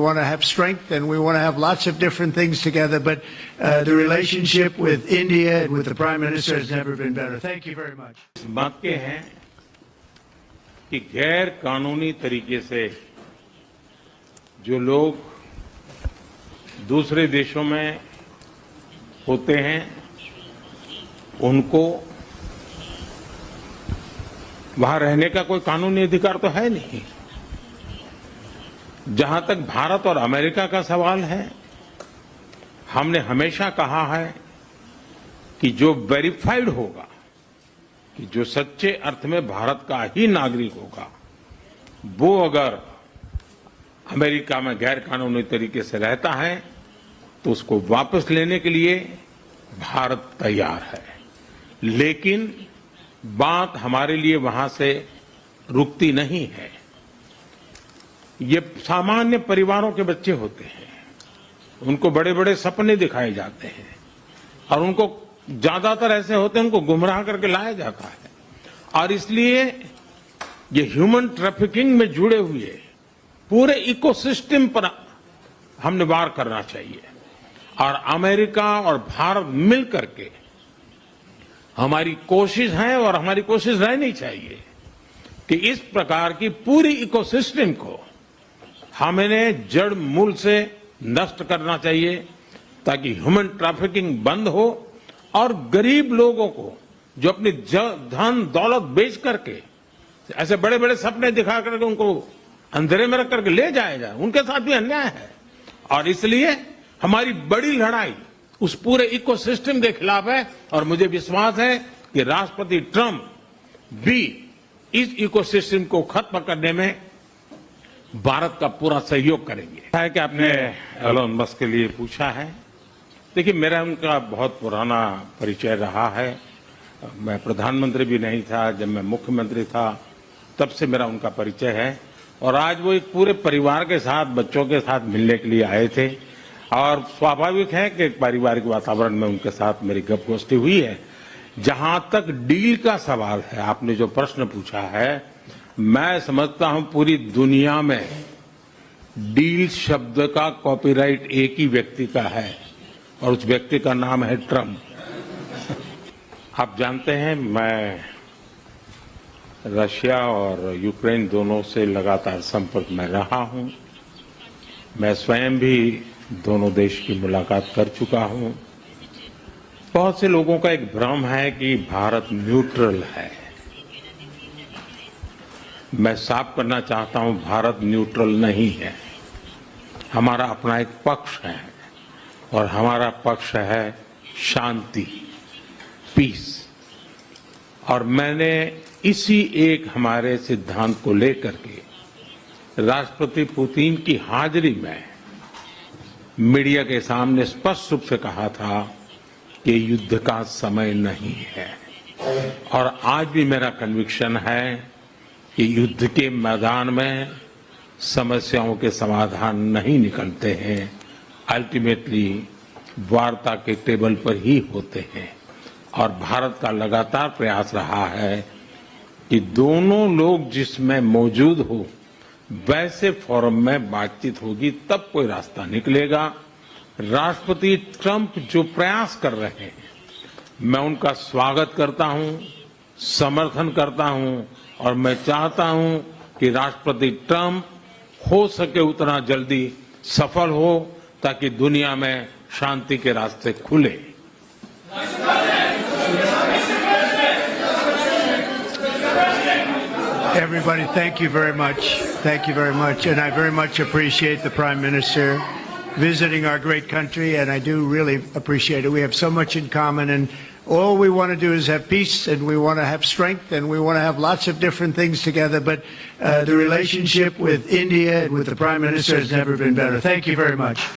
want to have strength, and we want to have lots of different things together. But the relationship with India and with the Prime Minister has never been better. Thank you very much. इस बात के हैं कि गैर कानूनी तरीके से जो लोग दूसरे देशों में होते हैं उनको वहां रहने का कोई कानूनी अधिकार तो है नहीं। जहां तक भारत और अमेरिका का सवाल है, हमने हमेशा कहा है कि जो वेरीफाइड होगा, कि जो सच्चे अर्थ में भारत का ही नागरिक होगा, वो अगर अमेरिका में गैर कानूनी तरीके से रहता है तो उसको वापस लेने के लिए भारत तैयार है। लेकिन बात हमारे लिए वहां से रुकती नहीं है। ये सामान्य परिवारों के बच्चे होते हैं, उनको बड़े बड़े सपने दिखाए जाते हैं और उनको ज्यादातर ऐसे होते हैं उनको गुमराह करके लाया जाता है। और इसलिए ये ह्यूमन ट्रैफिकिंग में जुड़े हुए पूरे इकोसिस्टम पर हमने वार करना चाहिए। और अमेरिका और भारत मिल करके हमारी कोशिश है और हमारी कोशिश रहनी चाहिए कि इस प्रकार की पूरी इकोसिस्टम को हमें जड़ मूल से नष्ट करना चाहिए ताकि ह्यूमन ट्रैफिकिंग बंद हो और गरीब लोगों को जो अपनी धन दौलत बेच करके ऐसे बड़े बड़े सपने दिखा करके उनको अंधेरे में रख करके ले जाया जाए, उनके साथ भी अन्याय है। और इसलिए हमारी बड़ी लड़ाई उस पूरे इकोसिस्टम के खिलाफ है और मुझे विश्वास है कि राष्ट्रपति ट्रंप भी इस इकोसिस्टम को खत्म करने में भारत का पूरा सहयोग करेंगे। है कि आपने एलोन मस्क के लिए पूछा है। देखिए, मेरा उनका बहुत पुराना परिचय रहा है। मैं प्रधानमंत्री भी नहीं था, जब मैं मुख्यमंत्री था तब से मेरा उनका परिचय है। और आज वो एक पूरे परिवार के साथ, बच्चों के साथ मिलने के लिए आए थे और स्वाभाविक है कि एक पारिवारिक वातावरण में उनके साथ मेरी गपगोष्ठी हुई है। जहां तक डील का सवाल है, आपने जो प्रश्न पूछा है, मैं समझता हूं पूरी दुनिया में डील शब्द का कॉपीराइट एक ही व्यक्ति का है और उस व्यक्ति का नाम है ट्रंप। आप जानते हैं, मैं रशिया और यूक्रेन दोनों से लगातार संपर्क में रहा हूं। मैं स्वयं भी दोनों देश की मुलाकात कर चुका हूं। बहुत से लोगों का एक भ्रम है कि भारत न्यूट्रल है। मैं साफ करना चाहता हूं, भारत न्यूट्रल नहीं है। हमारा अपना एक पक्ष है और हमारा पक्ष है शांति, पीस। और मैंने इसी एक हमारे सिद्धांत को लेकर के राष्ट्रपति पुतिन की हाजिरी में मीडिया के सामने स्पष्ट रूप से कहा था कि युद्ध का समय नहीं है। और आज भी मेरा कन्विक्शन है कि युद्ध के मैदान में समस्याओं के समाधान नहीं निकलते हैं, अल्टीमेटली वार्ता के टेबल पर ही होते हैं। और भारत का लगातार प्रयास रहा है कि दोनों लोग जिसमें मौजूद हो वैसे फोरम में बातचीत होगी, तब कोई रास्ता निकलेगा। राष्ट्रपति ट्रंप जो प्रयास कर रहे हैं, मैं उनका स्वागत करता हूं, समर्थन करता हूं और मैं चाहता हूं कि राष्ट्रपति ट्रंप हो सके उतना जल्दी सफल हो ताकि दुनिया में शांति के रास्ते खुले। Everybody, thank you very much. Thank you very much. And I very much appreciate the Prime Minister visiting our great country, and I do really appreciate it. We have so much in common, and all we want to do is have peace, and we want to have strength, and we want to have lots of different things together. But the relationship with India and with the Prime Minister has never been better. Thank you very much.